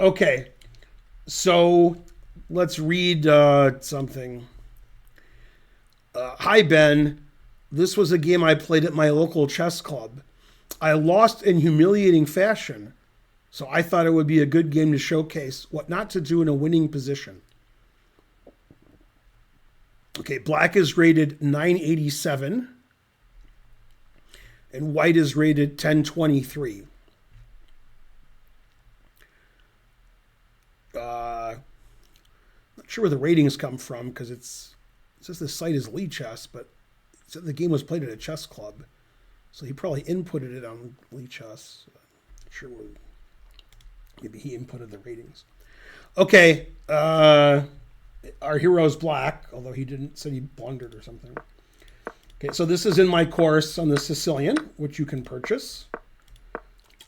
Okay, so let's read something. Hi, Ben. This was a game I played at my local chess club. I lost in humiliating fashion, so I thought it would be a good game to showcase what not to do in a winning position. Okay, black is rated 987, and white is rated 1023. Not sure where the ratings come from because it says the site is Lee Chess, but it said the game was played at a chess club. So he probably inputted it on Lee Chess. Not sure where. Maybe he inputted the ratings. Okay, our hero is black, although he didn't say he blundered or something. Okay, so this is in my course on the Sicilian, which you can purchase.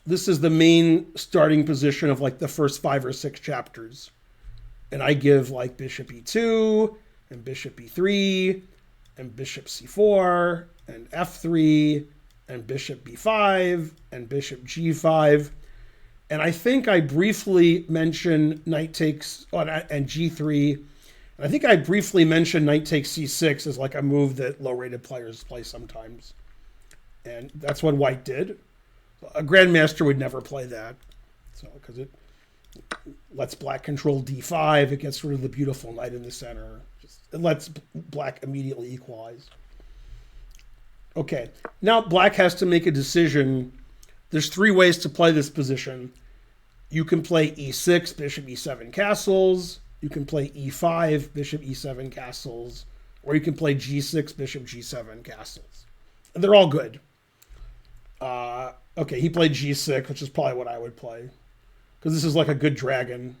This is the main starting position of like the first 5 or 6 chapters. And I give like bishop e2 and bishop e3 and bishop c4 and f3 and bishop b5 and bishop g5. And I think I briefly mentioned knight takes and g3. And I think I briefly mentioned knight takes c6 as like a move that low-rated players play sometimes. And that's what white did. A grandmaster would never play that. So because it lets black control d5, it gets rid of the beautiful knight in the center. It lets black immediately equalize. Okay, now black has to make a decision. There's 3 ways to play this position. You can play e6, bishop e7 castles. You can play e5, bishop e7 castles. Or you can play g6, bishop g7 castles. And they're all good. Okay, he played g6, which is probably what I would play. Because this is like a good dragon.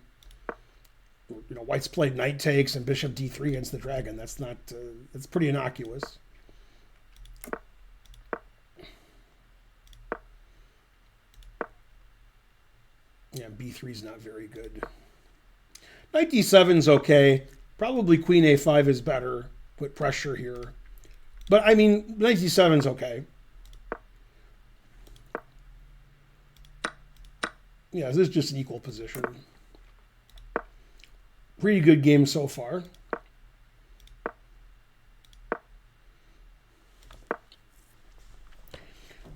You know, white's played knight takes and bishop d3 against the dragon. That's not, it's pretty innocuous. Yeah, b3 is not very good. Knight d7 is okay. Probably queen a5 is better. Put pressure here. But, I mean, knight d7 is okay. Yeah, this is just an equal position. Pretty good game so far.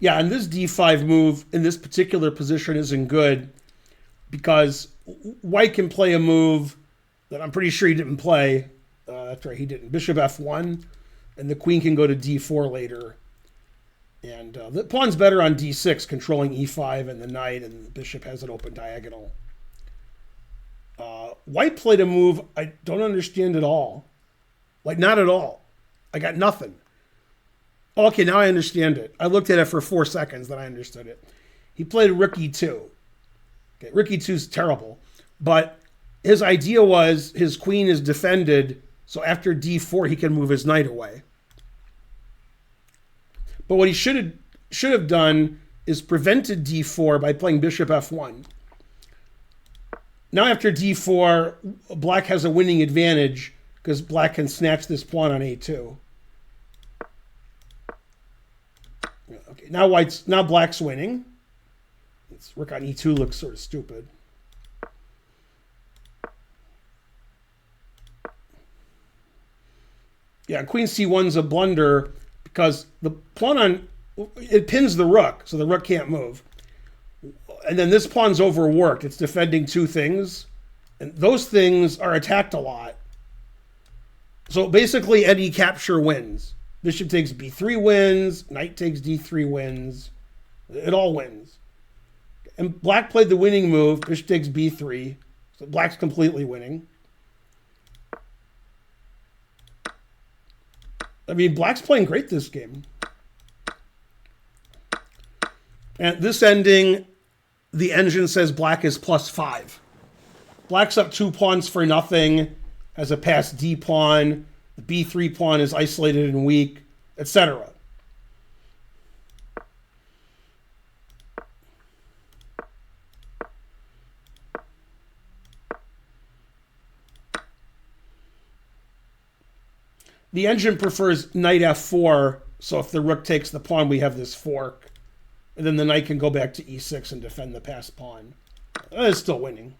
Yeah, and this d5 move in this particular position isn't good because white can play a move that I'm pretty sure he didn't play. That's right, he didn't. Bishop f1, and the queen can go to d4 later. And the pawn's better on d6, controlling e5 and the knight, and the bishop has an open diagonal. White played a move I don't understand at all. Like, not at all. I got nothing. Oh, okay, now I understand it. I looked at it for 4 seconds, then I understood it. He played rook e2. Okay, rook e2 is terrible. But his idea was his queen is defended, so after d4, he can move his knight away. But what he should have done is prevented d4 by playing bishop f1. Now after d4, black has a winning advantage because black can snatch this pawn on a2. Okay, now black's winning. This rook on e2 looks sort of stupid. Yeah, queen c1's a blunder because the pawn on it pins the rook, so the rook can't move. And then this pawn's overworked. It's defending 2 things, and those things are attacked a lot. So basically, any capture wins. Bishop takes b3 wins. Knight takes d3 wins. It all wins. And black played the winning move. Bishop takes b3. So black's completely winning. I mean, black's playing great this game. And this ending, the engine says black is +5. Black's up 2 pawns for nothing, has a passed d pawn. The b3 pawn is isolated and weak, etc. The engine prefers knight f4, so if the rook takes the pawn, we have this fork. And then the knight can go back to e6 and defend the passed pawn. It's still winning.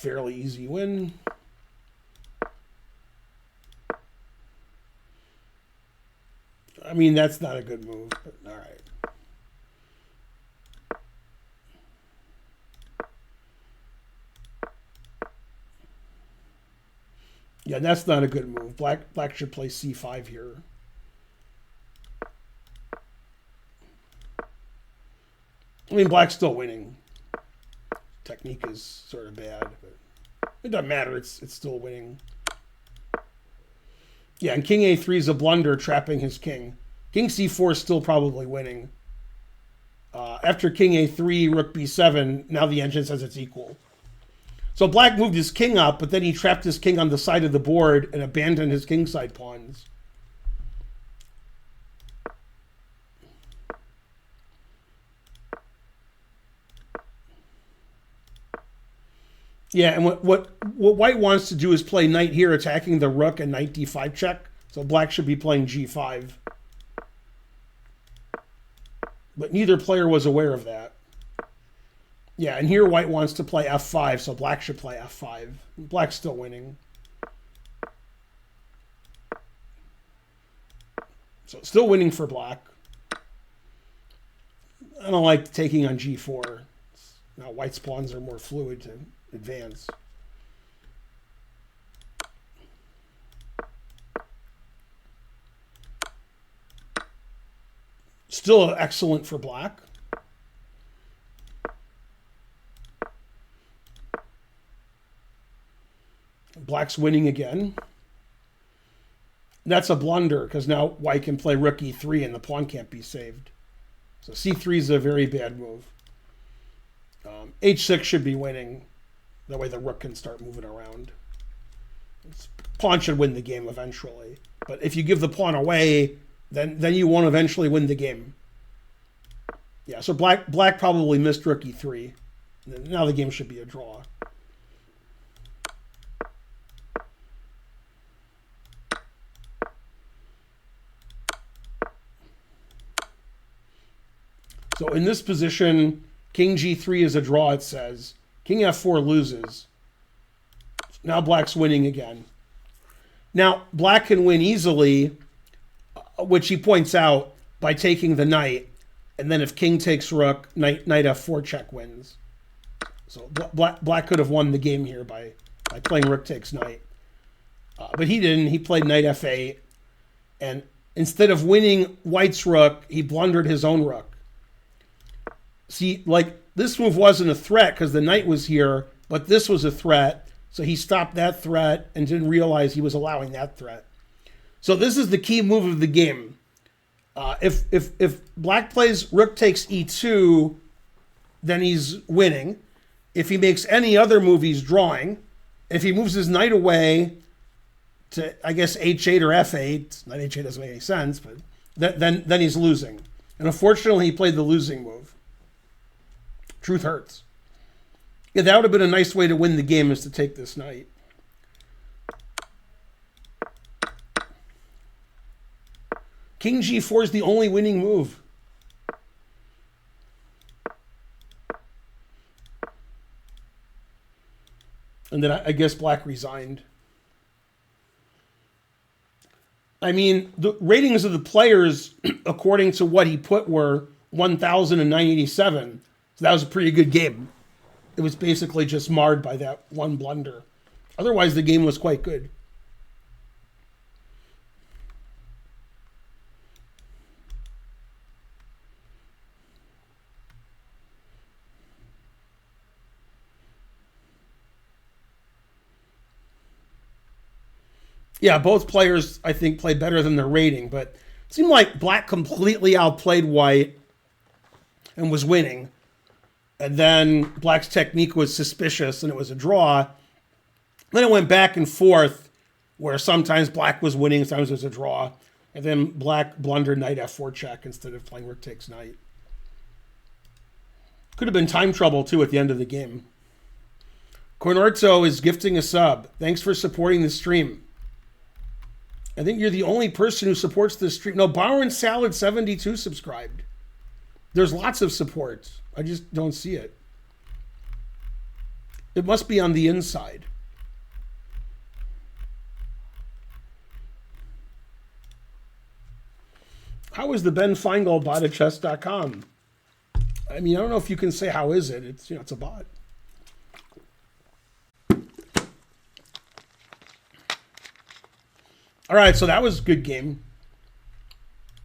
fairly easy win. I mean, that's not a good move, but all right. Yeah, that's not a good move. Black should play c5 here. I mean, black's still winning. Technique is sort of bad, but it doesn't matter. It's still winning. Yeah, and king a3 is a blunder, trapping his king. King c4 is still probably winning. After king a3, rook b7, now the engine says it's equal. So black moved his king up, but then he trapped his king on the side of the board and abandoned his kingside pawns. Yeah, and what white wants to do is play knight here, attacking the rook and knight d5 check. So black should be playing g5. But neither player was aware of that. Yeah, and here white wants to play f5, so black should play f5. Black's still winning. So still winning for black. I don't like taking on g4. Now white's pawns are more fluid to advance. Still excellent for black. Black's winning again. That's a blunder because now white can play rook e3 and the pawn can't be saved. So c3 is a very bad move. H6 should be winning. That way the rook can start moving around. Pawn should win the game eventually. But if you give the pawn away, then you won't eventually win the game. Yeah, so black probably missed rook e3. Now the game should be a draw. So in this position, king g3 is a draw, it says. King f4 loses. Now black's winning again. Now, black can win easily, which he points out, by taking the knight. And then if king takes rook, knight f4 check wins. So black could have won the game here by playing rook takes knight. But he didn't. He played knight f8. And instead of winning white's rook, he blundered his own rook. See, like, this move wasn't a threat because the knight was here, but this was a threat. So he stopped that threat and didn't realize he was allowing that threat. So this is the key move of the game. If black plays rook takes e2, then he's winning. If he makes any other move, he's drawing. If he moves his knight away to, I guess, h8 or f8, knight h8 doesn't make any sense, but then he's losing. And unfortunately, he played the losing move. Truth hurts. Yeah, that would have been a nice way to win the game, is to take this knight. King g4 is the only winning move. And then I guess black resigned. I mean, the ratings of the players, according to what he put, were 1,987. So that was a pretty good game. It was basically just marred by that one blunder. Otherwise, the game was quite good. Yeah, both players, I think, played better than their rating, but it seemed like black completely outplayed white and was winning. And then black's technique was suspicious and it was a draw. Then it went back and forth where sometimes black was winning, sometimes it was a draw. And then black blundered knight f4 check instead of playing rook takes knight. Could have been time trouble, too, at the end of the game. Cornorto is gifting a sub. Thanks for supporting the stream. I think you're the only person who supports this stream. No, Bar and Salad 72 subscribed. There's lots of support. I just don't see it. It must be on the inside. How is the Ben Feingold bot at chess.com? I mean, I don't know if you can say how is it. It's, it's a bot. All right, so that was a good game.